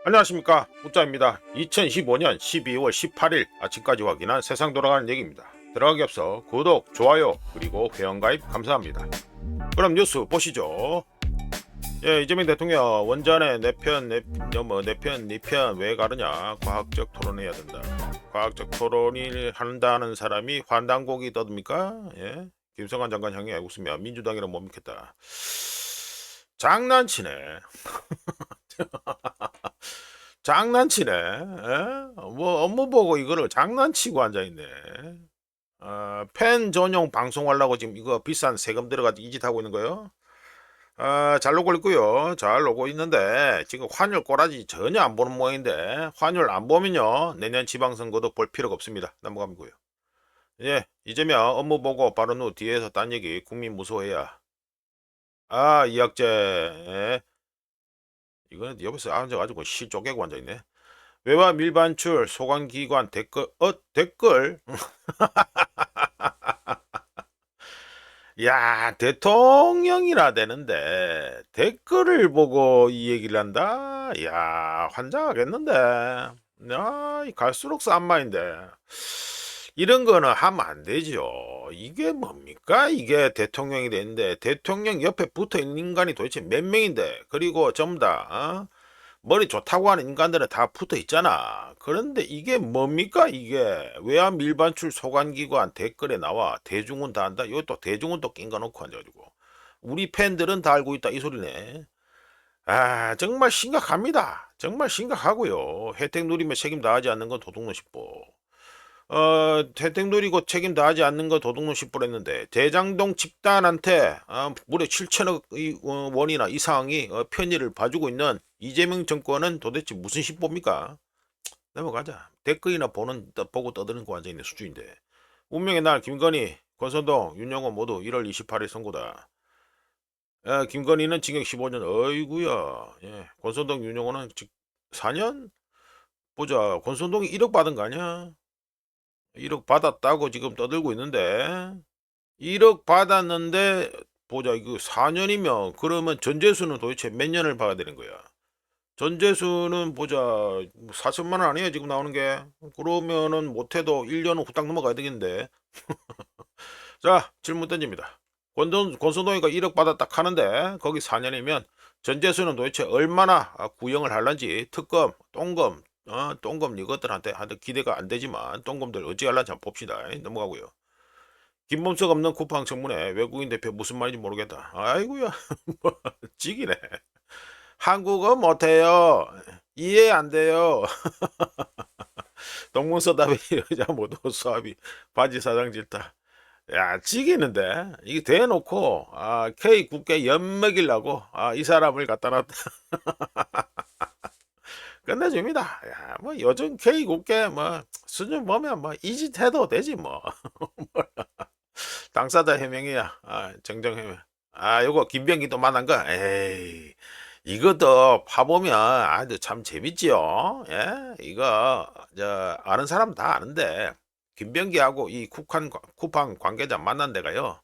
안녕하십니까, 웃자입니다. 2015년 12월 18일 아침까지 확인한 세상 돌아가는 얘기입니다. 들어가기 앞서 구독, 좋아요, 그리고 회원가입 감사합니다. 그럼 뉴스 보시죠. 예, 이재명 대통령 원전에 내 편 왜 가르냐? 과학적 토론해야 된다. 과학적 토론을 한다는 사람이 환단고기 떠듭니까? 예, 김성환 장관 향해 웃으며 민주당이란 못 믿겠다. 장난치네. 장난치네. 에? 뭐 업무 보고 이거를 장난치고 앉아있네. 팬 전용 방송하려고 지금 이거 비싼 세금 들어가지고 이 짓 하고 있는 거요. 잘 오고 있고요. 잘 오고 있는데 지금 환율 꼬라지 전혀 안 보는 모양인데 환율 안 보면요 내년 지방선거도 볼 필요가 없습니다. 넘어가고요. 예, 이재명 업무 보고 바로 후 뒤에서 딴 얘기 국민 무서워해야. 이학재. 예. 이거는 옆에서 앉아가지고 시 쪼개고 앉아있네. 외화 밀반출 소관기관 댓글. 야, 대통령이라 되는데 댓글을 보고 이 얘기를 한다? 야, 환장하겠는데. 야, 갈수록 싼 마인데. 이런 거는 하면 안 되죠. 이게 뭡니까? 이게 대통령이 되는데 대통령 옆에 붙어 있는 인간이 도대체 몇 명인데, 그리고 전부 다 머리 좋다고 하는 인간들은 다 붙어 있잖아. 그런데 이게 뭡니까? 이게 외환 밀반출 소관기관 댓글에 나와 대중은 다 안다. 이것도 대중은 또 낀 거 놓고 앉아가지고 우리 팬들은 다 알고 있다 이 소리네. 정말 심각합니다. 정말 심각하고요. 혜택 누리며 책임 다하지 않는 건 도둑노십보. 혜택 누리고 책임 다하지 않는 건 도둑노십보를 했는데 대장동 집단한테 무려 7천억 원이나 이상이 편의를 봐주고 있는 이재명 정권은 도대체 무슨 십보입니까? 넘어가자. 댓글이나 보고 떠드는 거 앉아있는 수준인데. 운명의 날 김건희, 권선동, 윤영호 모두 1월 28일 선고다. 김건희는 징역 15년. 어이구야. 예. 권선동, 윤영호는 4년? 보자. 권선동이 1억 받은 거 아니야? 1억 받았다고 지금 떠들고 있는데 1억 받았는데 보자, 이거 4년이면 그러면 전재수는 도대체 몇 년을 봐야 되는 거야? 전재수는 보자 4천만 원 아니에요 지금 나오는 게. 그러면은 못해도 1년은 후딱 넘어가야 되겠는데. 자, 질문 던집니다. 권선동이가 1억 받았다 하는데 거기 4년이면 전재수는 도대체 얼마나 구형을 할란지, 특검, 똥검, 똥검 이것들한테 기대가 안 되지만 똥검들 어찌 할란지 한번 봅시다. 넘어가고요. 김범석 없는 쿠팡 청문회 외국인 대표 무슨 말인지 모르겠다. 아이고야. 뭐 찍이네. 한국어 못해요. 이해 안 돼요. 동문서답이 여자 모두 수압이 바지 사장 질타. 야, 지기는데 이게 대놓고 K 국회 엿먹이려고 이 사람을 갖다 놨다. 끝내줍니다. 야, 뭐 요즘 K 국회 뭐 수준 보면 뭐 이 짓 해도 되지 뭐. 당사자 해명이야. 정정 해명. 요거 김병기도 만난 거. 에이, 이것도 봐보면 아주 참 재밌지요. 예, 이거 저 아는 사람 다 아는데 김병기하고 이 쿠팡 관계자 만난 데가요,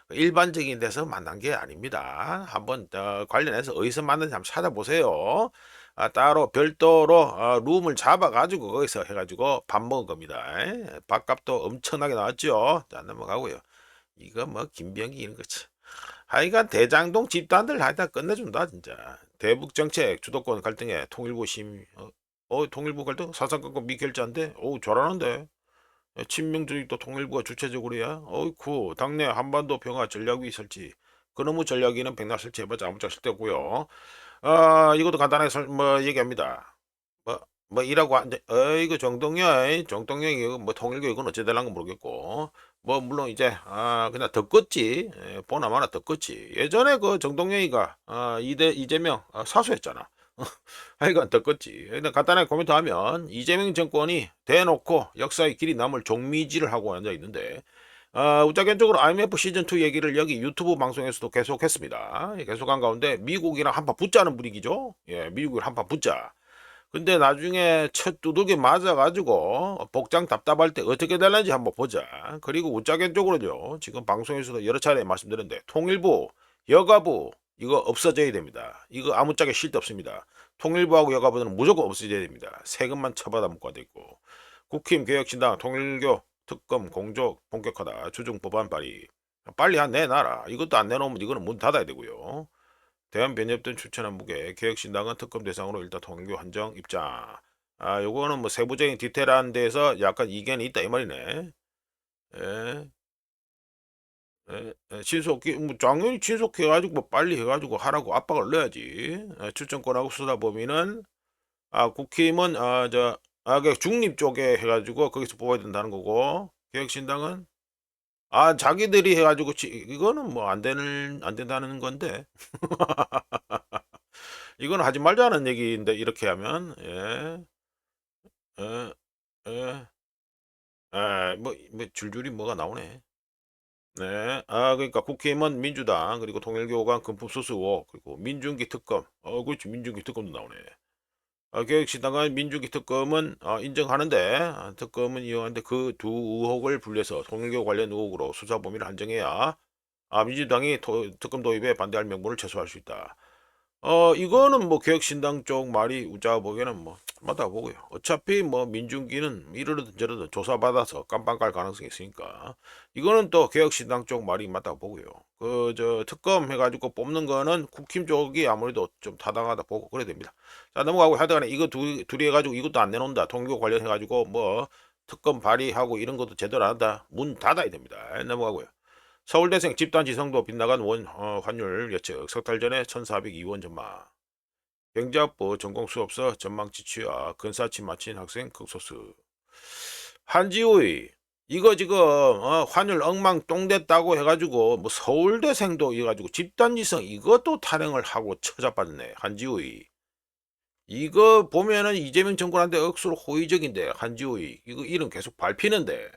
일반적인 데서 만난 게 아닙니다. 한번 관련해서 어디서 만났는지 한번 찾아보세요. 따로 별도로 룸을 잡아가지고 거기서 해가지고 밥 먹은 겁니다. 예, 밥값도 엄청나게 나왔죠. 자, 넘어가고요. 이거 뭐 김병기 이런 거지. 하여간 대장동 집단들 하여간 끝내준다 진짜. 대북 정책 주도권 갈등에 통일부 심 통일부 갈등 사상권과 미결자인데 잘하는데. 친명주의도 통일부가 주체적으로 해야. 어이쿠, 당내 한반도 평화 전략위 설치. 그놈의 전략위는 백날 설치해봤자 아무짝도 쓸데없고요. 이것도 간단하게 얘기합니다. 뭐 이라고 앉아. 이거 정동영이 이거 뭐 통일교 이건 어찌 될란가 모르겠고, 뭐 물론 이제 그냥 덮었지. 보나마나 덮었지. 예전에 그 정동영이가 이재명 사수했잖아. 하여간 덮었지. 근데 간단하게 코멘트하면 이재명 정권이 대놓고 역사의 길이 남을 종미질을 하고 앉아 있는데, 우자견적으로 IMF 시즌2 얘기를 여기 유튜브 방송에서도 계속했습니다. 계속한 가운데 미국이랑 한판 붙자는 분위기죠. 예, 미국이랑 한판 붙자. 근데 나중에 첫 두들겨 맞아가지고 복장 답답할 때 어떻게 될는지 한번 보자. 그리고 우짜겐 쪽으로요, 지금 방송에서도 여러 차례 말씀드렸는데 통일부, 여가부, 이거 없어져야 됩니다. 이거 아무짝에 쉴 데 없습니다. 통일부하고 여가부는 무조건 없어져야 됩니다. 세금만 처받아 먹어야 되고. 국힘 개혁신당 통일교 특검 공조 본격화다. 주중 법안 발의. 빨리 내놔라. 이것도 안 내놓으면 이거는 문 닫아야 되고요. 대한변협등 추천한 무게 개혁신당은 특검 대상으로 일단 통일교 한정 입장. 요거는 뭐 세부적인 디테일한 데서 약간 이견이 있다 이 말이네. 예. 신속히 뭐 당연히 신속해가지고 뭐 빨리 해가지고 하라고 압박을 넣어야지. 추천권하고 수사 범위는 국힘은 그 중립 쪽에 해가지고 거기서 뽑아야 된다는 거고 개혁신당은 자기들이 해가지고 이거는 뭐 안 된다는 건데 이거는 하지 말자는 얘기인데 이렇게 하면 예, 예, 뭐 줄줄이 뭐가 나오네. 네. 그러니까 국힘은 민주당, 그리고 통일교가 금품수수 의혹, 그리고 민중기 특검. 그렇지. 민중기 특검도 나오네. 개혁신당은 민중기 특검은 인정하는데, 특검은 이용하는데 그 두 의혹을 분리해서 통일교 관련 의혹으로 수사 범위를 한정해야 민주당이 특검 도입에 반대할 명분을 최소화할 수 있다. 이거는 뭐 개혁신당 쪽 말이 우짜 보기에는 뭐 맞다 보고요. 어차피 뭐 민중기는 이러든 저러든 조사받아서 깜빵 갈 가능성이 있으니까 이거는 또 개혁신당 쪽 말이 맞다 보고요. 그 저 특검 해가지고 뽑는 거는 국힘 쪽이 아무래도 좀 타당하다 보고 그래야 됩니다. 자 넘어가고 하여튼간에 이거 둘이 해가지고 이것도 안 내놓는다. 통교 관련해가지고 뭐 특검 발의하고 이런 것도 제대로 안 한다. 문 닫아야 됩니다. 넘어가고요. 서울대생 집단 지성도 빗나간 환율 예측 석 달 전에 1402원 전망. 경제학부 전공수업서 전망치 취하 근사치 마친 학생 극소수. 한지우이 이거 지금 환율 엉망똥됐다고 해가지고 뭐 서울대생도 이래가지고 집단지성 이것도 탄핵을 하고 처자빠졌네. 한지우이 이거 보면은 이재명 정권한테 억수로 호의적인데 한지우이 이거 이름 계속 밟히는데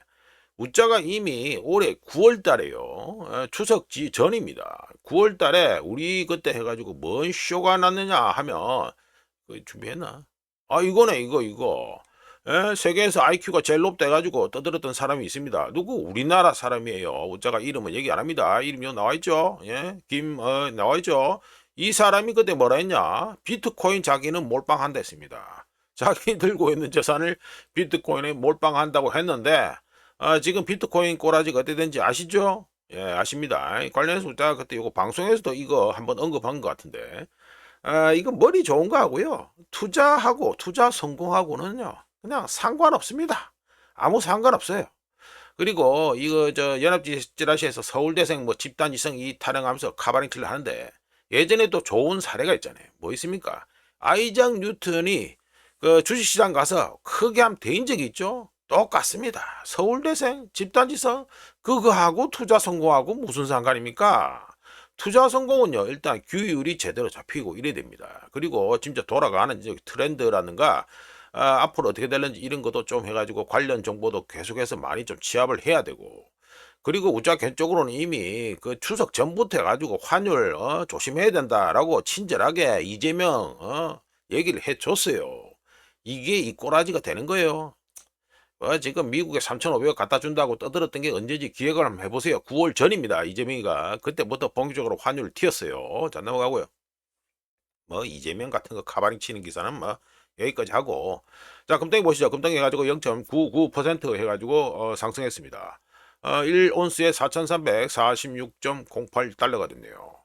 우짜가 이미 올해 9월 달에요. 추석 전입니다. 9월 달에 우리 그때 해가지고 뭔 쇼가 났느냐 하면 준비했나? 이거네 이거. 세계에서 IQ가 제일 높다 해가지고 떠들었던 사람이 있습니다. 누구? 우리나라 사람이에요. 우짜가 이름은 얘기 안 합니다. 이름이 나와있죠. 나와있죠. 이 사람이 그때 뭐라 했냐? 비트코인 자기는 몰빵한다 했습니다. 자기 들고 있는 재산을 비트코인에 몰빵한다고 했는데 지금 비트코인 꼬라지가 어떻게 된지 아시죠? 예, 아십니다. 관련해서 우리가 그때 이거 방송에서도 이거 한번 언급한 것 같은데, 이거 머리 좋은 거 하고요. 투자하고 투자 성공하고는요, 그냥 상관없습니다. 아무 상관없어요. 그리고 이거 연합지라시에서 서울대생 뭐 집단지성 이 타령하면서 카바링치를 하는데 예전에 또 좋은 사례가 있잖아요. 뭐 있습니까? 아이작 뉴턴이 그 주식시장 가서 크게 한번 대인 적이 있죠. 똑같습니다. 서울대생 집단지성 그거하고 투자 성공하고 무슨 상관입니까? 투자 성공은요 일단 규율이 제대로 잡히고 이래야 됩니다. 그리고 진짜 돌아가는 이제 트렌드라든가 앞으로 어떻게 될는지 이런 것도 좀 해가지고 관련 정보도 계속해서 많이 좀 취합을 해야 되고 그리고 우짜 쪽으로는 이미 그 추석 전부터 해가지고 환율 조심해야 된다라고 친절하게 이재명 얘기를 해줬어요. 이게 이 꼬라지가 되는 거예요. 지금 미국에 3,500억 갖다 준다고 떠들었던 게 언제지 기억을 한번 해보세요. 9월 전입니다. 이재명이가 그때부터 본격적으로 환율을 튀었어요. 자 넘어가고요. 뭐 이재명 같은 거 카바링 치는 기사는 뭐 여기까지 하고 자 금덩이 보시죠. 금덩이 해가지고 0.99% 해가지고 상승했습니다. 1온스에 4,346.08달러가 됐네요.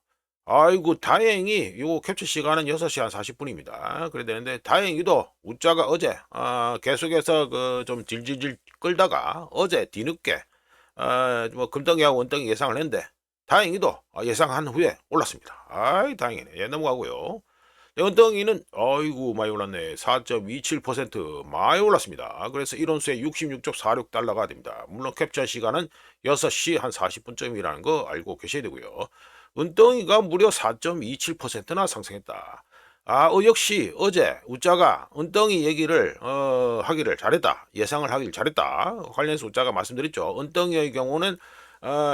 아이고 다행히 요 캡처 시간은 6시 한 40분입니다. 그래야 되는데 다행히도 우짜가 어제 계속해서 그 좀 질질질 끌다가 어제 뒤늦게 뭐 금덩이하고 원덩이 예상을 했는데 다행히도 예상한 후에 올랐습니다. 아이 다행이네. 넘어가고요. 원덩이는 아이고 많이 올랐네. 4.27% 많이 올랐습니다. 그래서 1온수에 66.46달러가 됩니다. 물론 캡처 시간은 6시 한 40분쯤이라는 거 알고 계셔야 되고요. 은덩이가 무려 4.27%나 상승했다. 역시 어제 우짜가 은덩이 얘기를 하기를 잘했다. 예상을 하길 잘했다. 관련해서 우짜가 말씀드렸죠. 은덩이의 경우는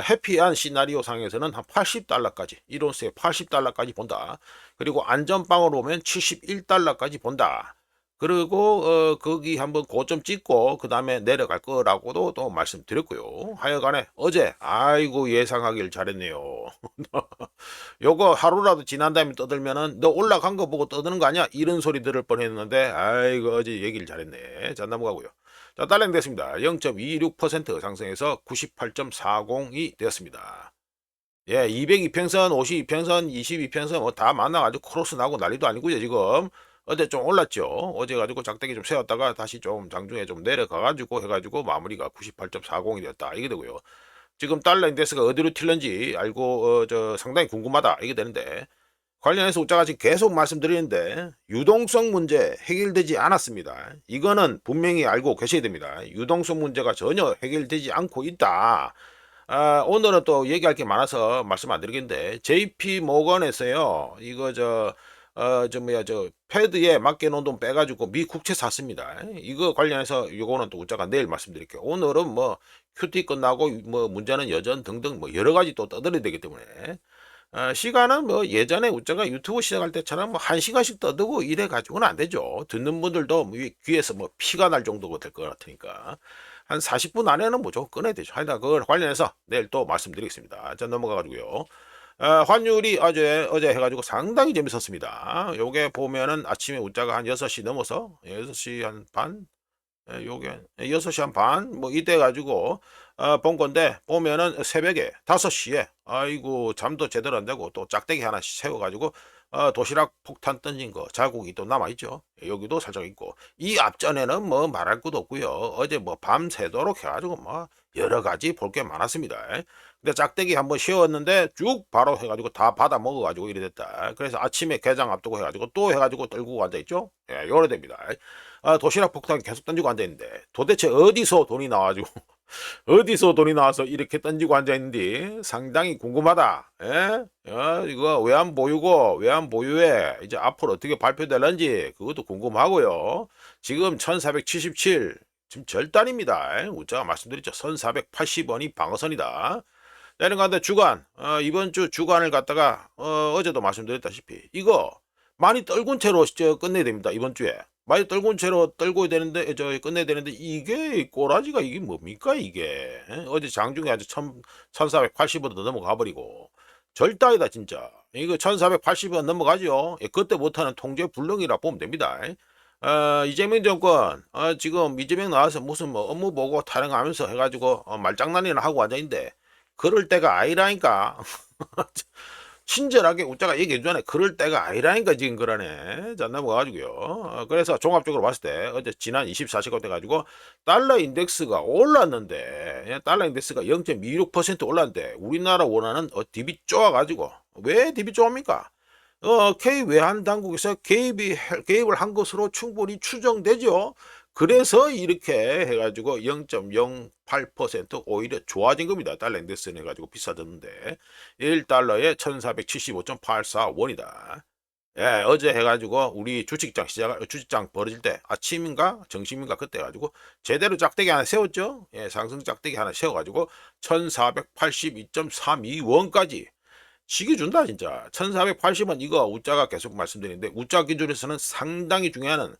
해피한 시나리오 상에서는 한 80달러까지 1온스에 80달러까지 본다. 그리고 안전빵으로 오면 71달러까지 본다. 그리고 거기 한번 고점 찍고 그다음에 내려갈 거라고도 또 말씀드렸고요. 하여간에 어제 아이고 예상하길 잘했네요. 요거 하루라도 지난 다음에 떠들면은 너 올라간 거 보고 떠드는 거 아니야? 이런 소리 들을 뻔했는데 아이고 어제 얘기를 잘했네. 자 넘어가고요. 자 달랑 됐습니다. 0.26% 상승해서 98.40이 되었습니다. 예, 202평선, 52평선, 22평선 뭐 다 만나가지고 크로스 나고 난리도 아니고요 지금. 어제 좀 올랐죠. 어제 가지고 작대기 좀 세웠다가 다시 좀 장중에 좀 내려가가지고 해가지고 마무리가 98.40이 되었다 이게 되고요. 지금 달러 인덱스가 어디로 튈는지 알고 저 상당히 궁금하다 이게 되는데 관련해서 우짜가 지금 계속 말씀드리는데 유동성 문제 해결되지 않았습니다. 이거는 분명히 알고 계셔야 됩니다. 유동성 문제가 전혀 해결되지 않고 있다. 오늘은 또 얘기할 게 많아서 말씀 안 드리겠는데 JP 모건에서요 이거 패드에 맡겨놓은 돈 빼가지고 미 국채 샀습니다. 이거 관련해서 요거는 또 우짜가 내일 말씀드릴게요. 오늘은 뭐 QT 끝나고 뭐 문제는 여전 등등 뭐 여러 가지 또 떠들어야 되기 때문에 시간은 뭐 예전에 우짜가 유튜브 시작할 때처럼 뭐 1시간씩 떠들고 이래 가지고는 안 되죠. 듣는 분들도 뭐 귀에서 뭐 피가 날 정도가 될 것 같으니까 한 40분 안에는 무조건 꺼내야 되죠. 하여튼 그걸 관련해서 내일 또 말씀드리겠습니다. 자 넘어가 가지고요. 환율이 어제 해가지고 상당히 재밌었습니다. 요게 보면은 아침에 우짜가 한 6시 넘어서 6시 한 반, 요게 6시 한 반, 뭐 이때 가지고 본 건데 보면은 새벽에 5시에 아이고 잠도 제대로 안 되고 또 짝대기 하나씩 세워가지고 도시락 폭탄 던진 거 자국이 또 남아있죠. 여기도 살짝 있고 이 앞전에는 뭐 말할 것도 없고요. 어제 뭐 밤새도록 해가지고 뭐 여러 가지 볼 게 많았습니다. 근데 짝대기 한번 씌웠는데 쭉 바로 해가지고 다 받아 먹어가지고 이래 됐다. 그래서 아침에 개장 앞두고 해가지고 또 해가지고 떨구고 앉아있죠. 예, 요래 됩니다. 도시락 폭탄 계속 던지고 앉아있는데 도대체 어디서 돈이 나와가지고 어디서 돈이 나와서 이렇게 던지고 앉아있는지 상당히 궁금하다. 예? 이거 왜 안 보유고 왜 안 보유해 이제 앞으로 어떻게 발표될런지 그것도 궁금하고요. 지금 1477 지금 절단입니다. 우짜가 말씀드렸죠. 1480원이 방어선이다. 내는 가운데 주간 이번 주 주간을 갖다가 어제도 말씀드렸다시피 이거 많이 떨군 채로 끝내야 됩니다. 이번 주에 많이 떨군 채로 떨고야 되는데 끝내야 되는데 이게 꼬라지가 이게 뭡니까 이게 어제 장중에 아주 1480원 넘어가 버리고 절단이다 진짜. 이거 1480원 넘어가죠. 그때 못하는 통제 불능이라 보면 됩니다. 이재명 정권 지금 이재명 나와서 무슨 뭐 업무 보고 타령하면서 해가지고 말장난이나 하고 앉아있는데 그럴 때가 아니라니까. 친절하게 우짜가 얘기해 주잖아요. 그럴 때가 아니라니까 지금 그러네. 자 넘어가가지고요. 그래서 종합적으로 봤을 때 어제 지난 24시간 돼가지고 달러 인덱스가 올랐는데 달러 인덱스가 0.26% 올랐는데 우리나라 원화는 DB 쪼아가지고 왜 DB 쪼합니까? K 외환 당국에서 개입을 한 것으로 충분히 추정되죠. 그래서 이렇게 해가지고 0.08% 오히려 좋아진 겁니다. 달러 인덱스는 해가지고 비싸졌는데 1달러에 1475.84원이다. 예, 어제 해가지고 우리 주식장 벌어질 때 아침인가 정심인가 그때 해가지고 제대로 짝대기 하나 세웠죠. 예, 상승 짝대기 하나 세워가지고 1482.32원까지 시기준다 진짜. 1480원 이거 우짜가 계속 말씀드리는데 우짜 기준에서는 상당히 중요한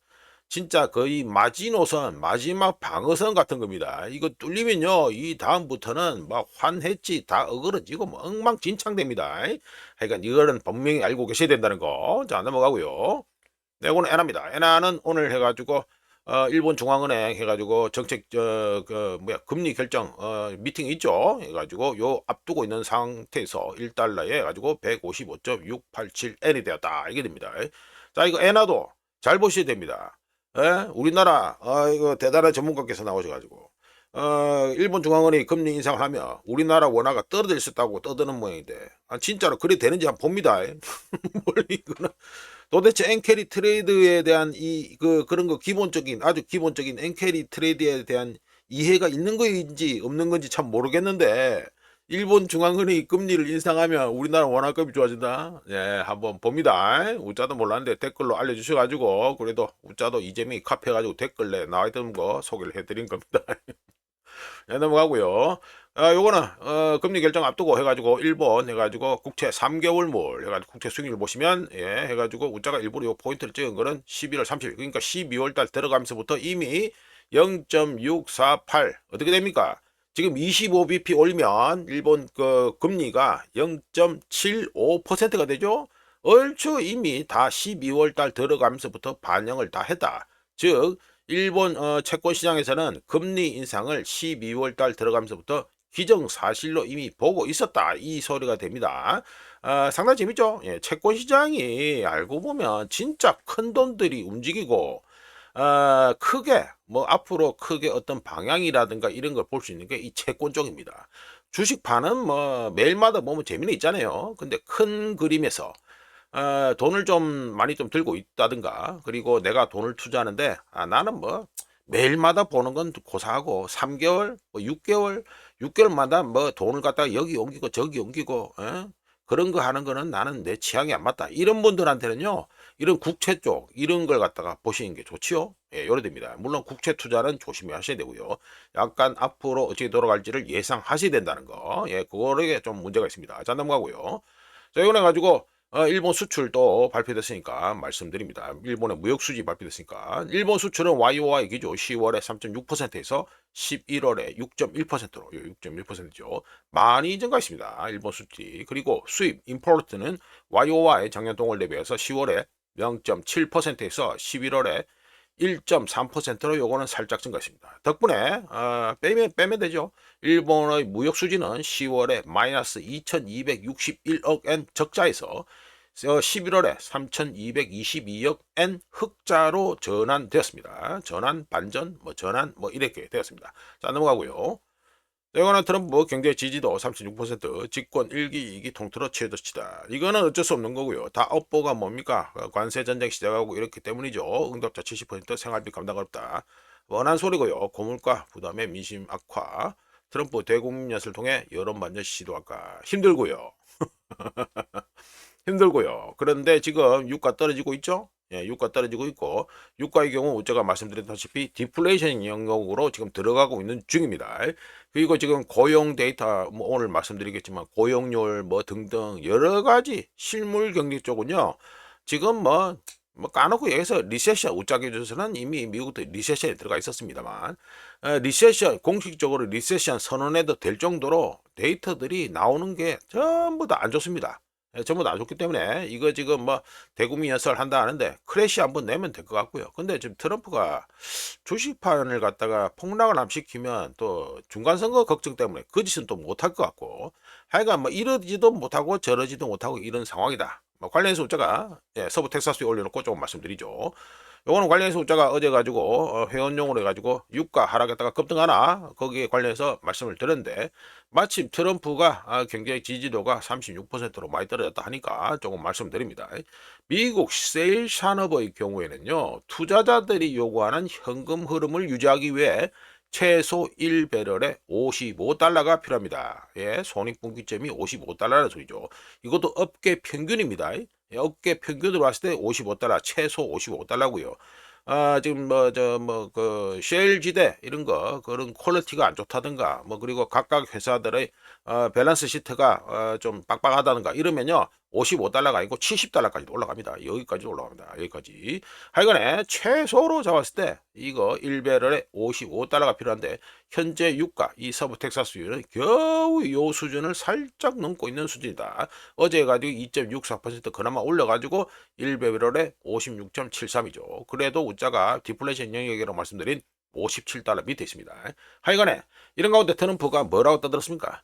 진짜 거의 마지노선 마지막 방어선 같은 겁니다. 이거 뚫리면요 이 다음부터는 막 환해치 다 어그러지고 뭐 엉망진창됩니다. 하여간 이거는 분명히 알고 계셔야 된다는 거. 자 넘어가고요. 네, 이거는 에나입니다. 에나는 오늘 해가지고 일본 중앙은행 해가지고 정책 금리 결정 미팅 있죠. 해가지고 요 앞두고 있는 상태에서 1달러에 해가지고 155.687엔이 되었다 이게 됩니다. 자 이거 엔화도 잘 보셔야 됩니다. 우리나라 이거 대단한 전문가께서 나오셔가지고 일본 중앙은행이 금리 인상을 하면 우리나라 원화가 떨어질 수 있다고 떠드는 모양인데 진짜로 그래 되는지 한번 봅니다. 뭘 이거는 도대체 엔캐리 트레이드에 대한 그런 거 기본적인 아주 기본적인 엔캐리 트레이드에 대한 이해가 있는 건지 없는 건지 참 모르겠는데 일본 중앙은행이 금리를 인상하면 우리나라 원화값이 좋아진다. 예, 한번 봅니다. 우짜도 몰랐는데 댓글로 알려주셔가지고 그래도 우짜도 이재명이 카페 가지고 댓글에 나와있던 거 소개를 해드린 겁니다. 네, 넘어가고요. 요거는 금리 결정 앞두고 해가지고 일본 해가지고 국채 3개월물 해가지고 국채 수익률 보시면 예 해가지고 우자가 일부러 요 포인트를 찍은 거는 11월 30일 그러니까 12월 달 들어가면서부터 이미 0.648 어떻게 됩니까? 지금 25bp 올리면 일본 그 금리가 0.75%가 되죠. 얼추 이미 다 12월 달 들어가면서부터 반영을 다 했다. 즉 일본 채권 시장에서는 금리 인상을 12월 달 들어가면서부터 기정사실로 이미 보고 있었다. 이 소리가 됩니다. 상당히 재밌죠? 예, 채권 시장이 알고 보면 진짜 큰 돈들이 움직이고 크게 뭐 앞으로 크게 어떤 방향이라든가 이런 걸 볼 수 있는 게 이 채권 쪽입니다. 주식판은 뭐 매일마다 보면 재미는 있잖아요. 근데 큰 그림에서 돈을 좀 많이 좀 들고 있다든가 그리고 내가 돈을 투자하는데 나는 뭐 매일마다 보는 건 고사하고 3개월 뭐 6개월마다 뭐 돈을 갖다가 여기 옮기고 저기 옮기고 그런 거 하는 거는 나는 내 취향이 안 맞다 이런 분들한테는요 이런 국채 쪽 이런 걸 갖다가 보시는 게 좋지요. 예, 요래 됩니다. 물론 국채 투자는 조심히 하셔야 되고요. 약간 앞으로 어떻게 돌아갈지를 예상하셔야 된다는 거. 예, 그거에 좀 문제가 있습니다. 자, 넘어가고요. 자, 이거 해가지고 일본 수출도 발표됐으니까 말씀드립니다. 일본의 무역 수지 발표됐으니까 일본 수출은 YOY 기조 10월에 3.6%에서 11월에 6.1%로 6.1%죠. 많이 증가했습니다. 일본 수지. 그리고 수입 임포트는 YOY 작년 동월 대비해서 10월에 0.7%에서 11월에 1.3%로 요거는 살짝 증가했습니다. 덕분에 빼면 되죠. 일본의 무역 수지는 10월에 마이너스 2261억 엔 적자에서 11월에 3222억 엔 흑자로 전환되었습니다. 전환, 반전, 뭐 전환, 뭐 이렇게 되었습니다. 자, 넘어가고요. 이거는 트럼프 경제 지지도 36% 집권 1기 2기 통틀어 최저치다. 이거는 어쩔 수 없는 거고요. 다 업보가 뭡니까? 관세 전쟁 시작하고 이렇기 때문이죠. 응답자 70% 생활비 감당 어렵다. 뻔한 소리고요. 고물가 부담에 민심 악화. 트럼프 대국민 연설을 통해 여론 반전 시도할까 힘들고요. 힘들고요. 그런데 지금 유가 떨어지고 있죠? 예, 유가 떨어지고 있고 유가의 경우 제가 말씀드렸다시피 디플레이션 영역으로 지금 들어가고 있는 중입니다. 그리고 지금 고용 데이터 뭐 오늘 말씀드리겠지만 고용률 뭐 등등 여러 가지 실물 경제 쪽은요. 지금 뭐 까놓고 얘기해서 리세션 우짜게 줘서는 이미 미국도 리세션에 들어가 있었습니다만 리세션 공식적으로 리세션 선언해도 될 정도로 데이터들이 나오는 게 전부 다 안 좋습니다. 전부 다 안 좋기 때문에 이거 지금 뭐 대국민 연설 한다 하는데 크래시 한번 내면 될 것 같고요. 근데 지금 트럼프가 주식판을 갖다가 폭락을 안 시키면 또 중간선거 걱정 때문에 그 짓은 또 못할 것 같고 하여간 뭐 이러지도 못하고 저러지도 못하고 이런 상황이다. 뭐 관련해서 우자가 서부 텍사스에 올려놓고 조금 말씀드리죠. 요거는 관련해서 우자가 어제 가지고 회원용으로 해가지고 유가 하락했다가 급등하나 거기에 관련해서 말씀을 드렸는데 마침 트럼프가 경제 지지도가 36%로 많이 떨어졌다 하니까 조금 말씀드립니다. 미국 세일 산업의 경우에는요 투자자들이 요구하는 현금 흐름을 유지하기 위해 최소 1배럴에 55달러가 필요합니다. 예, 손익분기점이 55달러라는 소리죠. 이것도 업계 평균입니다. 예, 업계 평균으로 봤을 때 55달러, 최소 55달러고요. 지금 그 셰일 지대 이런 거 그런 퀄리티가 안 좋다든가 뭐 그리고 각각 회사들의 밸런스 시트가 좀 빡빡하다든가 이러면요 55달러가 아니고 70달러까지 올라갑니다. 여기까지 올라갑니다. 여기까지. 하여간에 최소로 잡았을 때 이거 1배럴에 55달러가 필요한데 현재 유가 이 서부 텍사스유는 겨우 요 수준을 살짝 넘고 있는 수준이다. 어제 가지고 2.64% 그나마 올려가지고 1배럴에 56.73이죠. 그래도 우자가 디플레이션 영역이라고 말씀드린 57달러 밑에 있습니다. 하여간에 이런 가운데 트럼프가 뭐라고 떠들었습니까?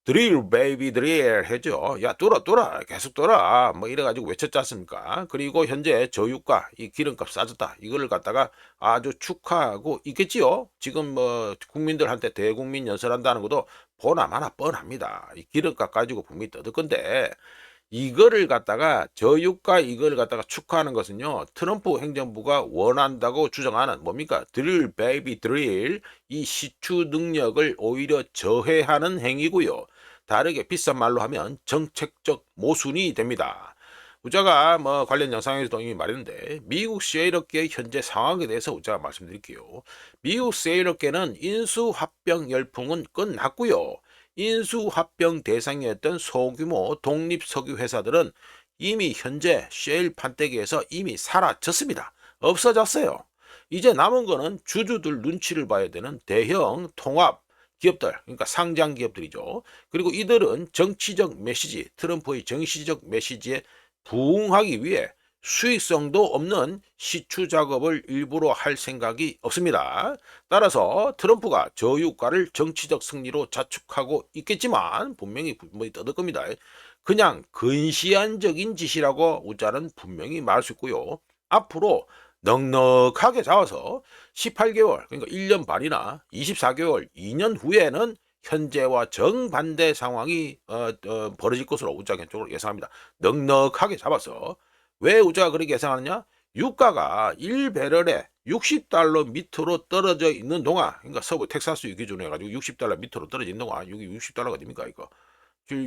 드릴 베이비 드릴 해죠. 야 뚫어 계속 뚫어 뭐 이래가지고 외쳤지 않습니까? 그리고 현재 저유가 이 기름값 싸졌다 이거를 갖다가 아주 축하하고 있겠지요. 지금 뭐 국민들한테 대국민 연설한다는 것도 보나마나 뻔합니다. 이 기름값 가지고 분명히 떠들 건데 이거를 갖다가 저유가 이걸 갖다가 축하하는 것은요 트럼프 행정부가 원한다고 주장하는 뭡니까 드릴 베이비 드릴 이 시추 능력을 오히려 저해하는 행위고요. 다르게 비싼 말로 하면 정책적 모순이 됩니다. 우자가 뭐 관련 영상에서도 이미 말했는데 미국 셰일업계의 현재 상황에 대해서 우자가 말씀드릴게요. 미국 셰일업계는 인수합병 열풍은 끝났고요. 인수합병 대상이었던 소규모 독립석유 회사들은 이미 현재 셰일 판때기에서 이미 사라졌습니다. 없어졌어요. 이제 남은 거는 주주들 눈치를 봐야 되는 대형 통합 기업들, 그러니까 상장 기업들이죠. 그리고 이들은 정치적 메시지, 트럼프의 정치적 메시지에 부응하기 위해 수익성도 없는 시추 작업을 일부러 할 생각이 없습니다. 따라서 트럼프가 저유가를 정치적 승리로 자축하고 있겠지만 분명히 떠들 겁니다. 그냥 근시안적인 짓이라고 우자는 분명히 말할 수 있고요. 앞으로 넉넉하게 잡아서 18개월, 그러니까 1년 반이나 24개월, 2년 후에는 현재와 정반대 상황이 벌어질 것으로 우자 개인적으로 예상합니다. 넉넉하게 잡아서 왜 우자가 그렇게 예상하느냐? 유가가 1배럴에 60달러 밑으로 떨어져 있는 동안, 그러니까 서부 텍사스 기준으로 해가지고 60달러 밑으로 떨어져 있는 동안, 여기 60달러가 어딥니까 이거?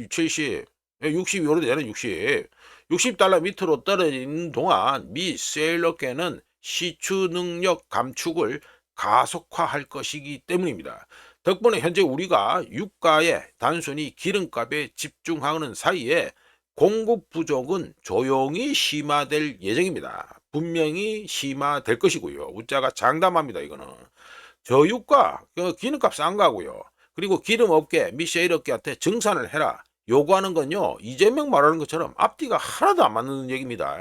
70, 60이 오래되는 60. 60달러 밑으로 떨어져 있는 동안 미 셀러계는 시추 능력 감축을 가속화할 것이기 때문입니다. 덕분에 현재 우리가 유가에 단순히 기름값에 집중하는 사이에 공급 부족은 조용히 심화될 예정입니다. 분명히 심화될 것이고요. 우자가 장담합니다. 이거는 저유가 기름값 싼 거고요. 그리고 기름업계 미쉐일업계한테 증산을 해라 요구하는 건요, 이재명 말하는 것처럼 앞뒤가 하나도 안 맞는 얘기입니다.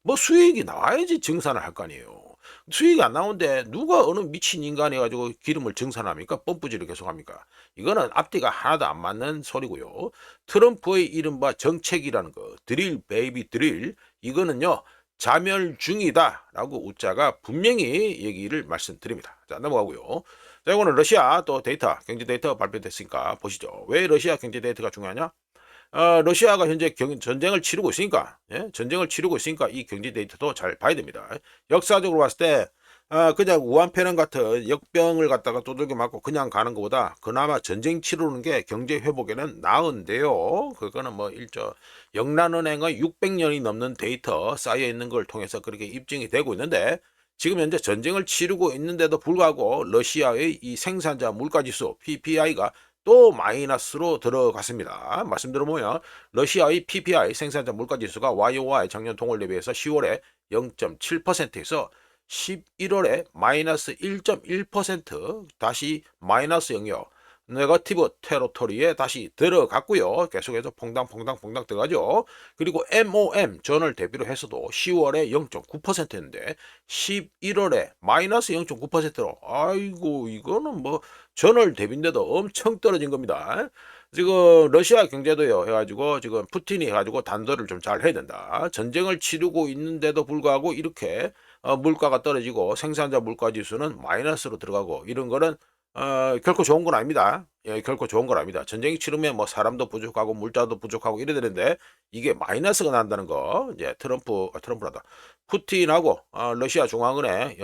뭐 수익이 나와야지 증산을 할 거 아니에요. 수익이 안 나오는데 누가 어느 미친 인간이 가지고 기름을 증산합니까? 펌프질을 계속합니까? 이거는 앞뒤가 하나도 안 맞는 소리고요. 트럼프의 이른바 정책이라는 거, 드릴 베이비 드릴, 이거는요 자멸 중이다 라고 우자가 분명히 얘기를 말씀드립니다. 자, 넘어가고요. 자, 이거는 러시아 또 데이터, 경제 데이터 발표됐으니까 보시죠. 왜 러시아 경제 데이터가 중요하냐? 러시아가 현재 전쟁을 치르고 있으니까, 예? 전쟁을 치르고 있으니까 이 경제 데이터도 잘 봐야 됩니다. 역사적으로 봤을 때 그냥 우한폐렴 같은 역병을 갖다가 두들겨 맞고 그냥 가는 것보다 그나마 전쟁 치르는 게 경제 회복에는 나은데요. 그거는 뭐 영란은행의 600년이 넘는 데이터 쌓여 있는 걸 통해서 그렇게 입증이 되고 있는데, 지금 현재 전쟁을 치르고 있는데도 불구하고 러시아의 이 생산자 물가지수 PPI가 또 마이너스로 들어갔습니다. 말씀 들어보면 러시아의 PPI 생산자 물가지수가 YOY 작년 동월 대비해서 10월에 0.7%에서 11월에 마이너스 1.1% 다시 마이너스 영역 네거티브 테러토리에 다시 들어갔고요. 계속해서 퐁당퐁당 들어가죠. 그리고 MOM 전월 대비로 해서도 10월에 0.9%였는데 11월에 마이너스 0.9%로 아이고 이거는 뭐 전월 대비인데도 엄청 떨어진 겁니다. 지금 러시아 경제도요 해가지고 지금 푸틴이 해가지고 단도를 좀 잘 해야 된다. 전쟁을 치르고 있는데도 불구하고 이렇게 물가가 떨어지고 생산자 물가 지수는 마이너스로 들어가고 이런 거는 결코 좋은 건 아닙니다. 예, 결코 좋은 건 아닙니다. 전쟁이 치르면 뭐 사람도 부족하고 물자도 부족하고 이래야 되는데 이게 마이너스가 난다는 거, 이제 트럼프라다. 푸틴하고 러시아 중앙은행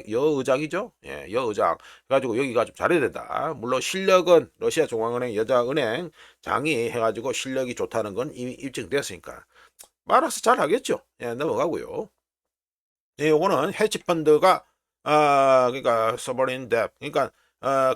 여의장이죠. 예, 여의장. 그래가지고 여기가 좀 잘해야 된다. 물론 실력은 러시아 중앙은행 여자은행 장이 해가지고 실력이 좋다는 건 이미 입증됐으니까 말아서 잘 하겠죠. 예, 넘어가고요. 예, 요거는 헤지펀드가 그러니까 서버린 뎁, 그러니까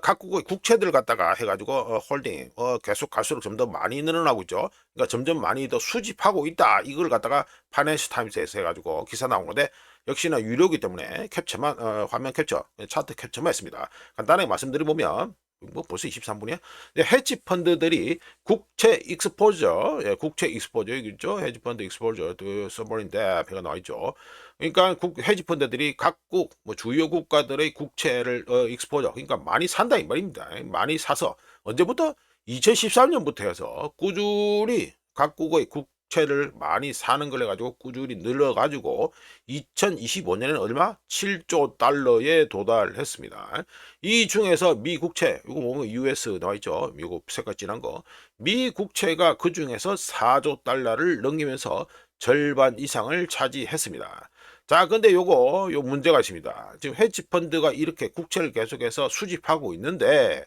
각국의 국채들 갖다가 해가지고 홀딩 계속 갈수록 좀 더 많이 늘어나고 있죠. 그러니까 점점 많이 더 수집하고 있다. 이걸 갖다가 파이낸셜 타임스에서 해가지고 기사 나온 건데 역시나 유료기 때문에 캡처만 화면 캡처, 차트 캡처만 했습니다. 간단하게 말씀드리면 뭐 벌써 23분이야? 헤지 펀드들이 국채 익스포저, 예, 국채 익스포저 여기 있죠? 헤지 펀드 익스포저, 서버린 뎁가 나와 있죠. 그러니까 헤지 펀드들이 각국 뭐 주요 국가들의 국채를 익스포저, 그러니까 많이 산다 이 말입니다. 많이 사서 언제부터 2013년부터 해서 꾸준히 각국의 국채를 많이 사는 걸 해가지고 꾸준히 늘어가지고 2025년에는 얼마? 7조 달러에 도달했습니다. 이 중에서 미 국채, 이거 보면 US 나와 있죠. 미국 색깔 진한 거. 미 국채가 그 중에서 4조 달러를 넘기면서 절반 이상을 차지했습니다. 자, 근데 요 문제가 있습니다. 지금 헤지 펀드가 이렇게 국채를 계속해서 수집하고 있는데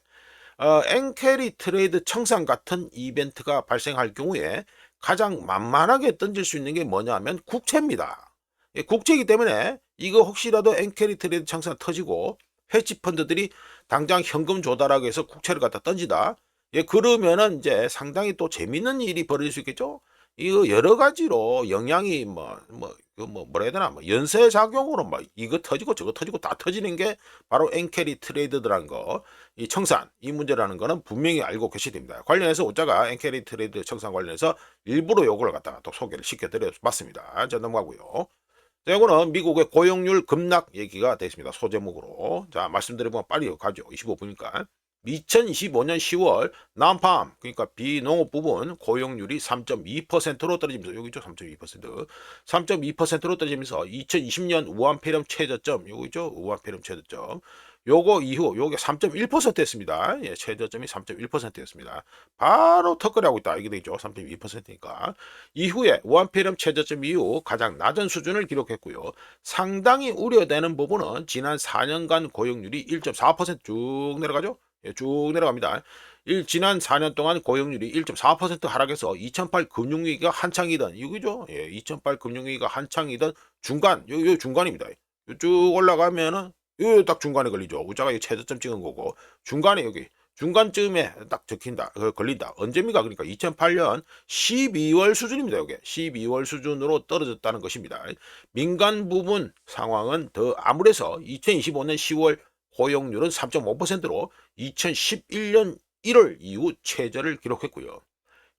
엔캐리 트레이드 청산 같은 이벤트가 발생할 경우에 가장 만만하게 던질 수 있는 게 뭐냐면 국채입니다. 예, 국채이기 때문에 이거 혹시라도 엔캐리 트레이드 청산 터지고 헤지 펀드들이 당장 현금 조달하기 위해서 국채를 갖다 던지다. 예, 그러면은 이제 상당히 또 재밌는 일이 벌어질 수 있겠죠. 이거 여러 가지로 영향이 뭐라 해야 되나, 뭐 연쇄 작용으로 막 이거 터지고 저거 터지고 다 터지는 게 바로 엔캐리 트레이드라는 거, 이 청산 이 문제라는 거는 분명히 알고 계셔야 됩니다. 관련해서 오자가 엔캐리 트레이드 청산 관련해서 일부러 요거를 갖다가 또 소개를 시켜드려 봤습니다. 자, 넘어가고요. 자, 이거는 미국의 고용률 급락 얘기가 되겠습니다. 소제목으로. 자, 말씀드리면 빨리 가죠. 25분이니까. 2025년 10월 난팜, 그러니까 비농업 부분 고용률이 3.2%로 떨어지면서, 여기 있죠, 3.2%. 3.2%로 떨어지면서 2020년 우한폐렴 최저점, 요거 있죠, 우한폐렴 최저점. 요거 이후 요게 3.1%였습니다. 예, 최저점이 3.1%였습니다. 바로 턱걸이하고 있다. 이게 되죠. 3.2%니까. 이후에 우한폐렴 최저점 이후 가장 낮은 수준을 기록했고요. 상당히 우려되는 부분은 지난 4년간 고용률이 1.4%쭉 내려가죠. 예, 쭉 내려갑니다. 지난 4년 동안 고용률이 1.4% 하락해서 2008 금융위기가 한창이던 이거죠. 예, 2008 금융위기가 한창이던 중간, 요 중간입니다. 쭉 올라가면은 요 딱 중간에 걸리죠. 우자가 이 최저점 찍은 거고, 중간에 여기 중간쯤에 딱 적힌다, 걸린다. 언제입니까? 그러니까 2008년 12월 수준입니다. 이게 12월 수준으로 떨어졌다는 것입니다. 민간 부분 상황은 더 암울해서 2025년 10월 고용률은 3.5%로 2011년 1월 이후 최저를 기록했고요.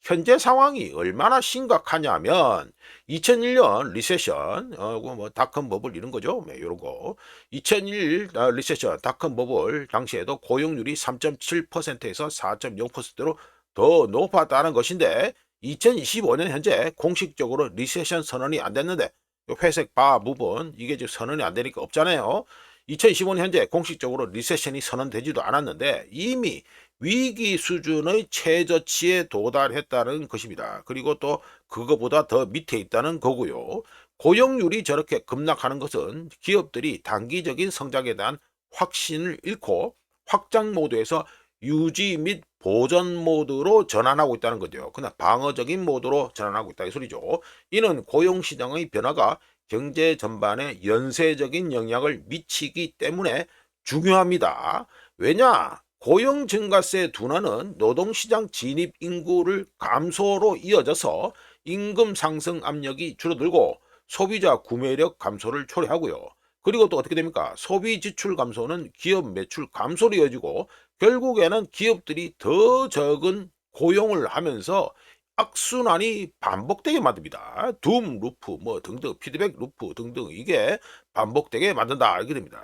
현재 상황이 얼마나 심각하냐면 2001년 리세션, 뭐 닷컴 버블 이런 거죠. 네, 이런 거. 2001 리세션 닷컴 버블 당시에도 고용률이 3.7%에서 4.0%로 더 높았다는 것인데, 2025년 현재 공식적으로 리세션 선언이 안 됐는데, 요 회색 바 부분 이게 지금 선언이 안 되니까 없잖아요. 2025년 현재 공식적으로 리세션이 선언되지도 않았는데 이미 위기 수준의 최저치에 도달했다는 것입니다. 그리고 또 그거보다 더 밑에 있다는 거고요. 고용률이 저렇게 급락하는 것은 기업들이 단기적인 성장에 대한 확신을 잃고 확장 모드에서 유지 및 보전 모드로 전환하고 있다는 거죠. 그냥 방어적인 모드로 전환하고 있다 이 소리죠. 이는 고용시장의 변화가 경제 전반에 연쇄적인 영향을 미치기 때문에 중요합니다. 왜냐? 고용 증가세 둔화는 노동시장 진입 인구를 감소로 이어져서 임금 상승 압력이 줄어들고 소비자 구매력 감소를 초래하고요. 그리고 또 어떻게 됩니까? 소비 지출 감소는 기업 매출 감소로 이어지고 결국에는 기업들이 더 적은 고용을 하면서 악순환이 반복되게 만듭니다. 둠 루프 뭐 등등, 피드백 루프 등등, 이게 반복되게 만든다 이렇게 됩니다.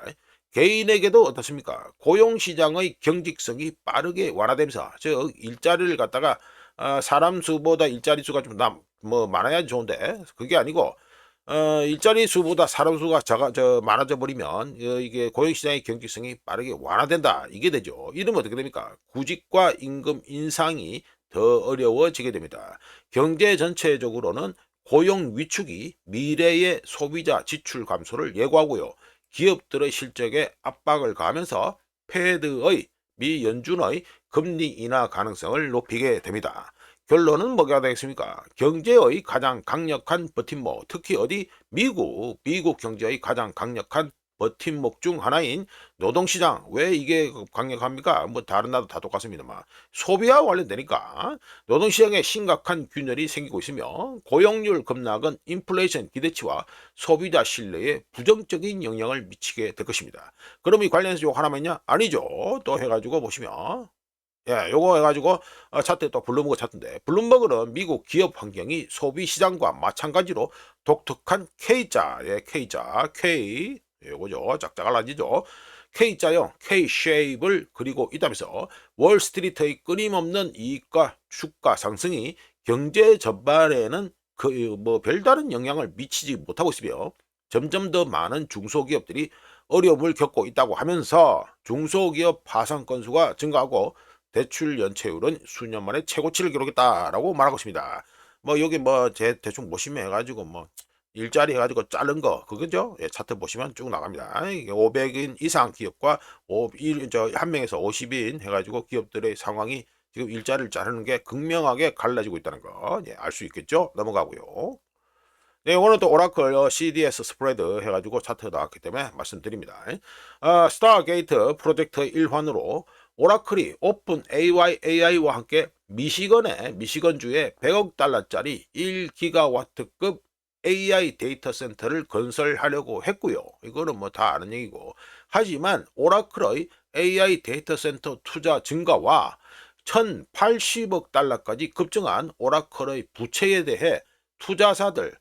개인에게도 어떻습니까? 고용시장의 경직성이 빠르게 완화되면서, 즉 일자리를 갖다가 사람 수보다 일자리 수가 좀 많아야 좋은데 그게 아니고, 일자리 수보다 사람 수가 많아져 버리면 이게 고용시장의 경직성이 빠르게 완화된다 이게 되죠. 이러면 어떻게 됩니까? 구직과 임금 인상이 더 어려워지게 됩니다. 경제 전체적으로는 고용 위축이 미래의 소비자 지출 감소를 예고하고요. 기업들의 실적에 압박을 가하면서 패드의 미 연준의 금리 인하 가능성을 높이게 됩니다. 결론은 뭐가 되겠습니까? 경제의 가장 강력한 버팀목, 특히 어디 미국 경제의 가장 강력한 버팀목 중 하나인 노동시장. 왜 이게 강력합니까? 뭐 다른 나라도 다 똑같습니다만 소비와 관련되니까 노동시장에 심각한 균열이 생기고 있으며, 고용률 급락은 인플레이션 기대치와 소비자 신뢰에 부정적인 영향을 미치게 될 것입니다. 그럼 이 관련해서 요 하나만 있냐? 아니죠. 또 해가지고 보시면, 예, 요거 해가지고 차트, 또 블룸버그 차트인데, 블룸버그는 미국 기업 환경이 소비 시장과 마찬가지로 독특한 K자, 예, K자, K, 요거죠. 짝짝알라지죠. K자형, K-쉐입을 그리고 있다면서 월스트리트의 끊임없는 이익과 주가 상승이 경제 전반에는 별다른 영향을 미치지 못하고 있으며, 점점 더 많은 중소기업들이 어려움을 겪고 있다고 하면서 중소기업 파산 건수가 증가하고 대출 연체율은 수년 만에 최고치를 기록했다라고 말하고 있습니다. 뭐 여기 대충 보시면 해가지고 일자리 해가지고 자른 거 그거죠. 예, 차트 보시면 쭉 나갑니다. 500인 이상 기업과 한 명에서 50인 해가지고 기업들의 상황이 지금 일자리를 자르는 게 극명하게 갈라지고 있다는 거, 예, 알 수 있겠죠. 넘어가고요. 네, 오늘 또 오라클 CDS 스프레드 해가지고 차트가 나왔기 때문에 말씀드립니다. 스타게이트 프로젝트 일환으로 오라클이 오픈 AI와 함께 미시건주에 100억 달러짜리 1기가와트급 AI 데이터 센터를 건설하려고 했고요. 이거는 뭐 다 아는 얘기고. 하지만 오라클의 AI 데이터 센터 투자 증가와 1080억 달러까지 급증한 오라클의 부채에 대해 투자사들,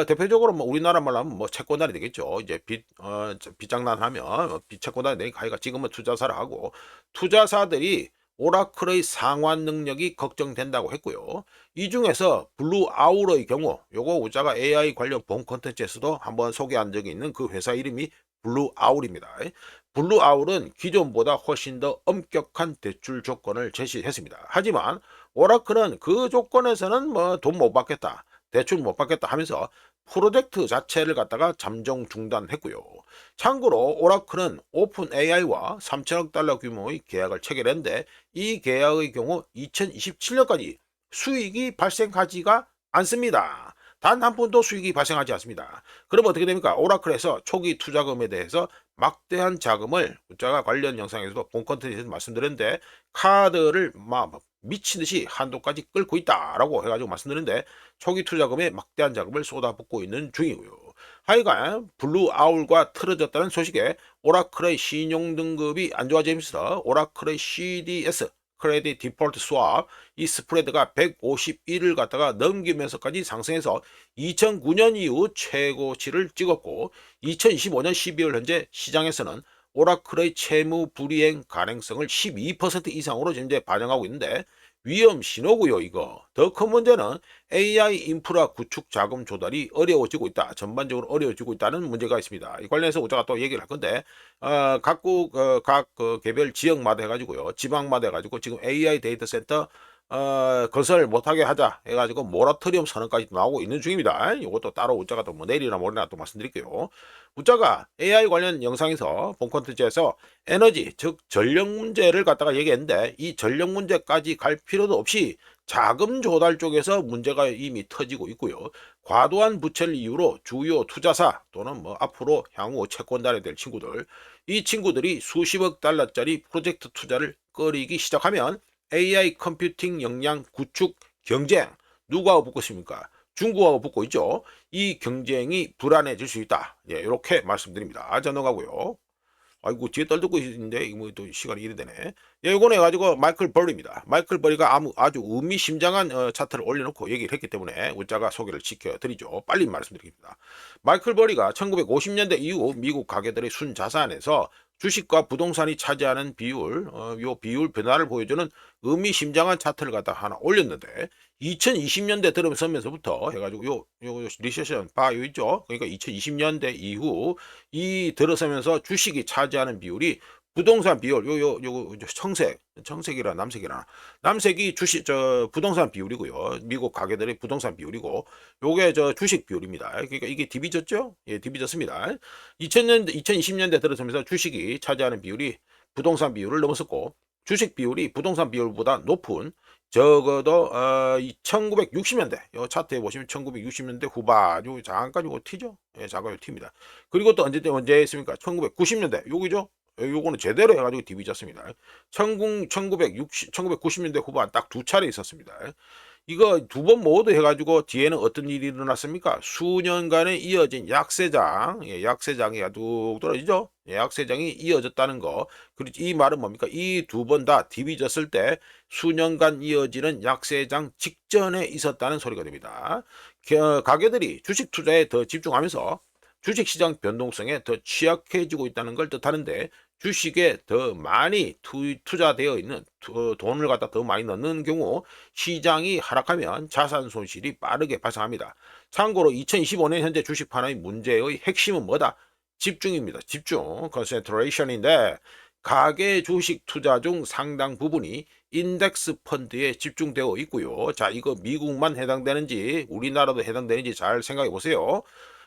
대표적으로 뭐 우리나라 말로 하면 뭐 채권단이 되겠죠. 이제 빚장난하면 빚채권단이 되니까 하여가 지금은 투자사를 하고, 투자사들이 오라클의 상환 능력이 걱정된다고 했고요. 이 중에서 블루아울의 경우, 요거 우자가 AI 관련 본 컨텐츠에서도 한번 소개한 적이 있는 그 회사 이름이 블루아울입니다. 블루아울은 기존보다 훨씬 더 엄격한 대출 조건을 제시했습니다. 하지만 오라클은 그 조건에서는 뭐 돈 못 받겠다, 대출 못 받겠다 하면서 프로젝트 자체를 갖다가 잠정 중단했고요. 참고로 오라클은 오픈 AI와 3천억 달러 규모의 계약을 체결했는데, 이 계약의 경우 2027년까지 수익이 발생하지가 않습니다. 단 한 푼도 수익이 발생하지 않습니다. 그러면 어떻게 됩니까? 오라클에서 초기 투자금에 대해서 막대한 자금을, 제가 관련 영상에서도 본 컨텐츠에서 말씀드렸는데, 카드를 막 미친 듯이 한도까지 끌고 있다라고 해가지고 말씀드렸는데, 초기 투자금에 막대한 자금을 쏟아붓고 있는 중이고요. 하여간 블루아울과 틀어졌다는 소식에 오라클의 신용 등급이 안 좋아지면서 오라클의 CDS 크레딧 디폴트 스왑 이 스프레드가 151을 갖다가 넘기면서까지 상승해서 2009년 이후 최고치를 찍었고, 2025년 12월 현재 시장에서는 오라클의 채무 불이행 가능성을 12% 이상으로 현재 반영하고 있는데, 위험 신호고요. 이거 더 큰 문제는 AI 인프라 구축 자금 조달이 어려워지고 있다. 전반적으로 어려워지고 있다는 문제가 있습니다. 이 관련해서 우리가 또 얘기를 할 건데, 각국 각 개별 지역마다 해가지고요, 지방마다 해가지고 지금 AI 데이터 센터 건설 못하게 하자 해가지고 모라토리엄 선언까지 나오고 있는 중입니다. 이것도 따로 우자가 또 뭐 내일이나 모레나 또 말씀드릴게요. 우자가 AI 관련 영상에서 본 콘텐츠에서 에너지, 즉 전력 문제를 갖다가 얘기했는데, 이 전력 문제까지 갈 필요도 없이 자금 조달 쪽에서 문제가 이미 터지고 있고요. 과도한 부채를 이유로 주요 투자사 또는 뭐 앞으로 향후 채권단이 될 친구들, 이 친구들이 수십억 달러짜리 프로젝트 투자를 꺼리기 시작하면 AI 컴퓨팅 역량 구축 경쟁, 누구하고 붙고 있습니까? 중국하고 붙고 있죠. 이 경쟁이 불안해질 수 있다. 예, 이렇게 말씀드립니다. 자, 넘어가고요. 아이고, 뒤에 떨고 있는데 이거 또 시간이 이래 되네. 예, 이거는 해가지고 마이클 버리입니다. 마이클 버리가 아주 의미심장한 차트를 올려놓고 얘기를 했기 때문에 우자가 소개를 지켜드리죠. 빨리 말씀드리겠습니다. 마이클 버리가 1950년대 이후 미국 가계들의 순자산에서 주식과 부동산이 차지하는 비율, 요 비율 변화를 보여주는 의미심장한 차트를 갖다 하나 올렸는데, 2020년대 들어서면서부터 해가지고 요 리세션 바요 있죠. 그러니까 2020년대 이후 이 들어서면서 주식이 차지하는 비율이, 부동산 비율 요 청색이라 남색이 주식 부동산 비율이고요. 미국 가계들의 부동산 비율이고, 요게 주식 비율입니다. 그러니까 이게 디비졌죠? 예, 디비졌습니다. 2020년대 들어서면서 주식이 차지하는 비율이 부동산 비율을 넘었었고, 주식 비율이 부동산 비율보다 높은, 적어도 1960년대 요 차트에 보시면 1960년대 후반 요 잠깐 요거 T죠? 예, 잠깐 요 T입니다. 그리고 또 언제 했습니까? 1990년대 요기죠? 요거는 제대로 해가지고 디비졌습니다. 1990년대 후반 딱 두 차례 있었습니다. 이거 두 번 모두 해가지고 뒤에는 어떤 일이 일어났습니까? 수년간에 이어진 약세장, 예, 약세장이 뚝 떨어지죠? 예, 약세장이 이어졌다는 거. 그리고 이 말은 뭡니까? 이 두 번 다 디비졌을 때 수년간 이어지는 약세장 직전에 있었다는 소리가 됩니다. 가게들이 주식 투자에 더 집중하면서 주식시장 변동성에 더 취약해지고 있다는 걸 뜻하는데, 주식에 더 많이 투자되어 있는 돈을 갖다 더 많이 넣는 경우 시장이 하락하면 자산 손실이 빠르게 발생합니다. 참고로 2025년 현재 주식 판의 문제의 핵심은 뭐다? 집중입니다. 집중, 컨센트레이션인데, 가계 주식 투자 중 상당 부분이 인덱스 펀드에 집중되어 있고요. 자, 이거 미국만 해당되는지 우리나라도 해당되는지 잘 생각해 보세요.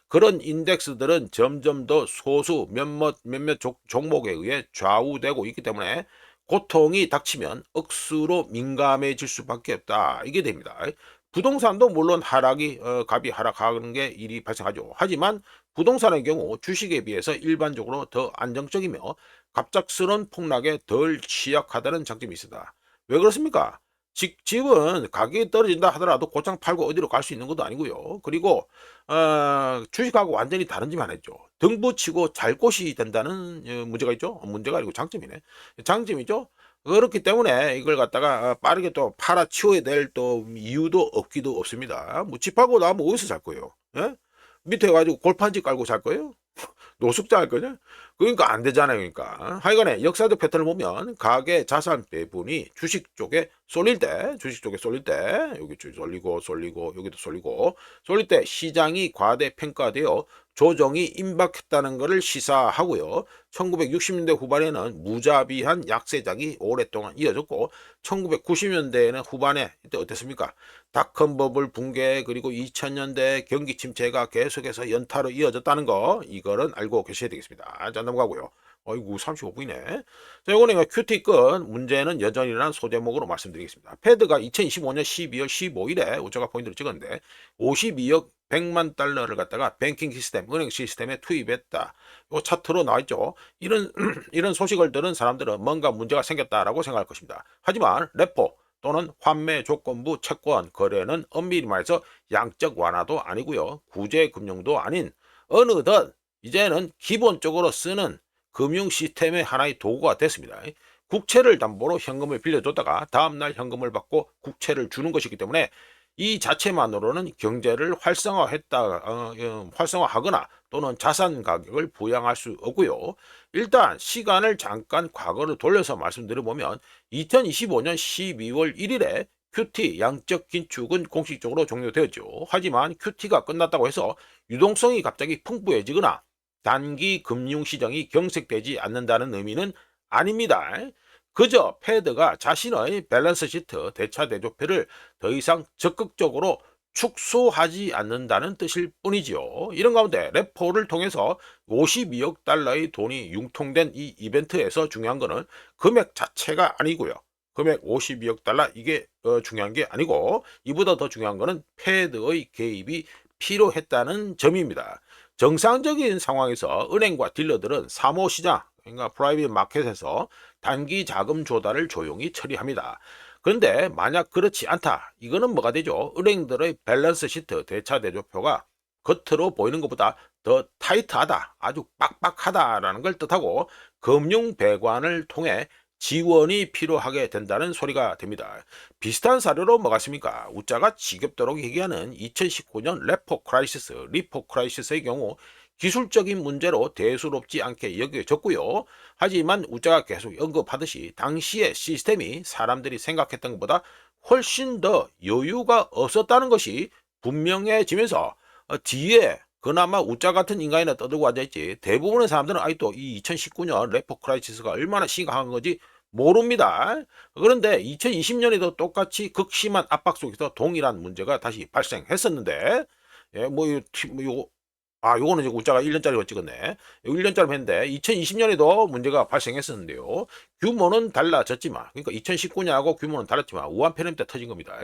그런 인덱스들은 점점 더 소수 몇몇 종목에 의해 좌우되고 있기 때문에 고통이 닥치면 억수로 민감해질 수밖에 없다. 이게 됩니다. 부동산도 물론 값이 하락하는 게 일이 발생하죠. 하지만 부동산의 경우 주식에 비해서 일반적으로 더 안정적이며 갑작스러운 폭락에 덜 취약하다는 장점이 있습니다. 왜 그렇습니까? 집은 가격이 떨어진다 하더라도 곧장 팔고 어디로 갈 수 있는 것도 아니고요. 그리고 주식하고 완전히 다른 집 하나죠. 등부치고 잘 곳이 된다는 문제가 있죠. 문제가 아니고 장점이네. 장점이죠. 그렇기 때문에 이걸 갖다가 빠르게 또 팔아치워야 될 또 이유도 없기도 없습니다. 뭐 집하고 나면 어디서 살 거예요? 예? 밑에 가지고 골판지 깔고 살 거예요? 노숙자 할 거냐? 그러니까 안 되잖아요. 그러니까. 하여간에 역사적 패턴을 보면 가계 자산 배분이 주식 쪽에 쏠릴 때 여기 쏠리고 여기도 쏠릴 때 시장이 과대평가되어 조정이 임박했다는 것을 시사하고요. 1960년대 후반에는 무자비한 약세장이 오랫동안 이어졌고 1990년대에는 후반에 이때 어땠습니까? 닷컴 버블 붕괴 그리고 2000년대 경기 침체가 계속해서 연타로 이어졌다는 거 이거는 알고 계셔야 되겠습니다. 자 넘어가고요. 어이구 35분이네. 자 요거는 큐티 끝 문제는 여전히란 소제목으로 말씀드리겠습니다. 패드가 2025년 12월 15일에 우자가 포인트를 찍었는데 52억 100만 달러를 갖다가 뱅킹 시스템, 은행 시스템에 투입했다. 요 차트로 나와있죠. 이런 소식을 들은 사람들은 뭔가 문제가 생겼다라고 생각할 것입니다. 하지만 레포 또는 환매 조건부 채권 거래는 엄밀히 말해서 양적 완화도 아니고요. 구제 금융도 아닌 어느덧 이제는 기본적으로 쓰는 금융 시스템의 하나의 도구가 됐습니다. 국채를 담보로 현금을 빌려줬다가 다음날 현금을 받고 국채를 주는 것이기 때문에 이 자체만으로는 경제를 활성화하거나 또는 자산 가격을 부양할 수 없고요. 일단 시간을 잠깐 과거를 돌려서 말씀드려보면 2025년 12월 1일에 QT 양적 긴축은 공식적으로 종료되었죠. 하지만 QT가 끝났다고 해서 유동성이 갑자기 풍부해지거나 단기 금융시장이 경색되지 않는다는 의미는 아닙니다. 그저 패드가 자신의 밸런스 시트 대차대조표를 더 이상 적극적으로 축소하지 않는다는 뜻일 뿐이지요. 이런 가운데 레포를 통해서 52억 달러의 돈이 융통된 이 이벤트에서 중요한 거는 금액 자체가 아니고요. 금액 52억 달러 이게 중요한 게 아니고 이보다 더 중요한 거는 패드의 개입이 필요했다는 점입니다. 정상적인 상황에서 은행과 딜러들은 사모시장, 그러니까 프라이빗 마켓에서 단기 자금 조달을 조용히 처리합니다. 그런데 만약 그렇지 않다. 이거는 뭐가 되죠? 은행들의 밸런스 시트 대차대조표가 겉으로 보이는 것보다 더 타이트하다, 아주 빡빡하다라는 걸 뜻하고 금융 배관을 통해 지원이 필요하게 된다는 소리가 됩니다. 비슷한 사례로 뭐가 있습니까? 우자가 지겹도록 얘기하는 2019년 리포 크라이시스의 경우 기술적인 문제로 대수롭지 않게 여겨졌고요. 하지만 우자가 계속 언급하듯이 당시의 시스템이 사람들이 생각했던 것보다 훨씬 더 여유가 없었다는 것이 분명해지면서 뒤에 그나마 우짜 같은 인간이나 떠들고 앉아있지 대부분의 사람들은 아직도 이 2019년 레포 크라이시스가 얼마나 심각한 건지 모릅니다. 그런데 2020년에도 똑같이 극심한 압박 속에서 동일한 문제가 다시 발생했었는데 예, 요거는 이제 우짜가 1년짜리로 찍었네. 1년짜리 했는데 2020년에도 문제가 발생했었는데요. 규모는 달라졌지만 그러니까 2019년하고 규모는 달랐지만 우한 폐렴 때 터진 겁니다.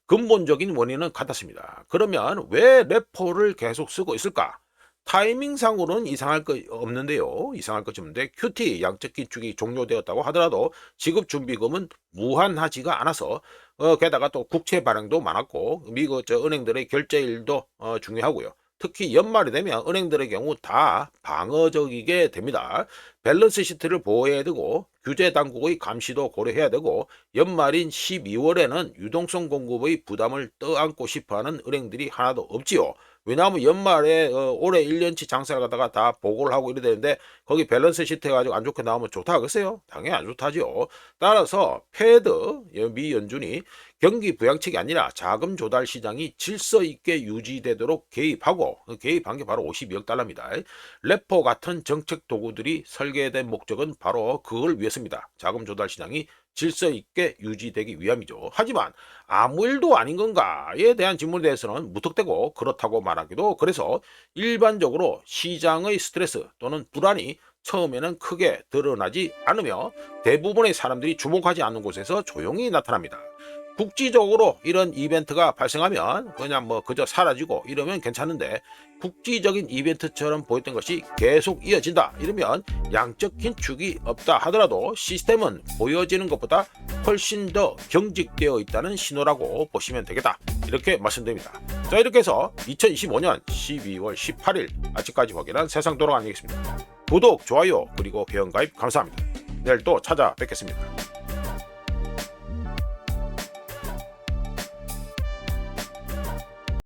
근본적인 원인은 같았습니다. 그러면 왜 레포를 계속 쓰고 있을까? 타이밍상으로는 이상할 거 없는데요. 이상할 것이 없는데 QT 양적 긴축이 종료되었다고 하더라도 지급 준비금은 무한하지가 않아서 게다가 또 국채 발행도 많았고 미국 은행들의 결제일도 중요하고요. 특히 연말이 되면 은행들의 경우 다 방어적이게 됩니다. 밸런스 시트를 보호해야 되고 규제 당국의 감시도 고려해야 되고 연말인 12월에는 유동성 공급의 부담을 떠안고 싶어하는 은행들이 하나도 없지요. 왜냐하면 연말에 올해 1년치 장사를 갖다가 다 보고를 하고 이래 되는데 거기 밸런스 시트 해가지고 안 좋게 나오면 좋다 하겠어요? 당연히 안 좋다죠. 따라서 패드 미 연준이 경기 부양책이 아니라 자금 조달 시장이 질서 있게 유지되도록 개입하고 개입한 게 바로 52억 달러입니다. 레포 같은 정책 도구들이 설계된 목적은 바로 그걸 위해서입니다. 자금 조달 시장이 질서 있게 유지되기 위함이죠. 하지만 아무 일도 아닌 건가에 대한 질문에 대해서는 무턱대고 그렇다고 말하기도 그래서 일반적으로 시장의 스트레스 또는 불안이 처음에는 크게 드러나지 않으며 대부분의 사람들이 주목하지 않는 곳에서 조용히 나타납니다. 국지적으로 이런 이벤트가 발생하면 그냥 뭐 그저 사라지고 이러면 괜찮은데, 국지적인 이벤트처럼 보였던 것이 계속 이어진다 이러면 양적 긴축이 없다 하더라도 시스템은 보여지는 것보다 훨씬 더 경직되어 있다는 신호라고 보시면 되겠다, 이렇게 말씀드립니다. 자, 이렇게 해서 2025년 12월 18일 아직까지 확인한 세상 돌아가겠습니다. 구독, 좋아요, 그리고 회원가입 감사합니다. 내일 또 찾아뵙겠습니다.